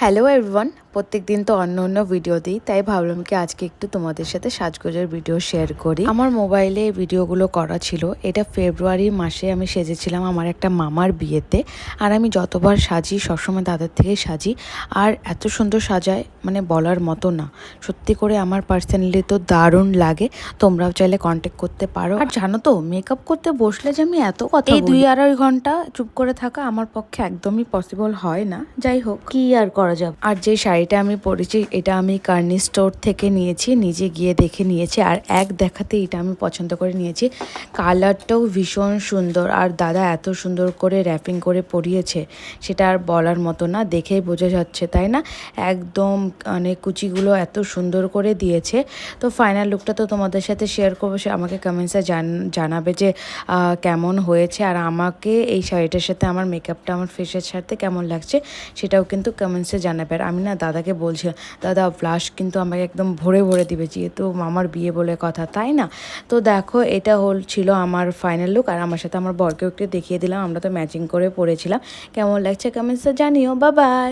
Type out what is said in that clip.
Hello everyone, প্রত্যেকদিন তো অন্য অন্য ভিডিও দিই, তাই ভাবলাম কি আজকে একটু তোমাদের সাথে সাজগোজের ভিডিও শেয়ার করি। আমার মোবাইলে এই ভিডিওগুলো করা ছিল। এটা ফেব্রুয়ারি মাসে আমি সেজেছিলাম আমার একটা মামার বিয়েতে। আর আমি যতবার সাজি সবসময় দাদার থেকেই সাজি, আর এত সুন্দর সাজায় মানে বলার মতো না। সত্যি করে আমার পার্সোনালি তো দারুণ লাগে। তোমরাও চাইলে কন্ট্যাক্ট করতে পারো। আর জানো তো, মেকআপ করতে বসলে যে আমি এত কথা এই 2-2.5 ঘন্টা চুপ করে থাকা আমার পক্ষে একদমই পসিবল হয় না। যাই হোক, কি আর করা যাবে। আর যে শাড়িটা আমি পরেছি এটা আমি কার্নি স্টোর থেকে নিয়েছি, নিজে গিয়ে দেখে নিয়েছি। আর এক দেখাতে এটা আমি পছন্দ করে নিয়েছি। কালারটাও ভীষণ সুন্দর, আর দাদা এত সুন্দর করে র্যাপিং করে পরিয়েছে সেটা আর বলার মতো না, দেখেই বোঝা যাচ্ছে তাই না। একদম মানে কুচিগুলো এত সুন্দর করে দিয়েছে। তো ফাইনাল লুকটা তো তোমাদের সাথে শেয়ার করবো, সে আমাকে কমেন্টসে জানাবে যে কেমন হয়েছে, আর আমাকে এই শাড়িটার সাথে আমার মেকআপটা আমার ফেসের সাথে কেমন লাগছে সেটাও কিন্তু কমেন্টসে জানাবে। আর আমি না দাদাকে বলছি, দাদা ব্লাশ কিন্তু আমাকে একদম ভরে ভরে দিবে, যেহেতু মামার বিয়ে বলে কথা তাই না। তো দেখো, এটা ছিল আমার ফাইনাল লুক। আর আমার সাথে আমার বরকেও একটু দেখিয়ে দিলাম, আমরা তো ম্যাচিং করে পরেছিলাম। কেমন লাগছে কমেন্টসে জানিও। Bye bye.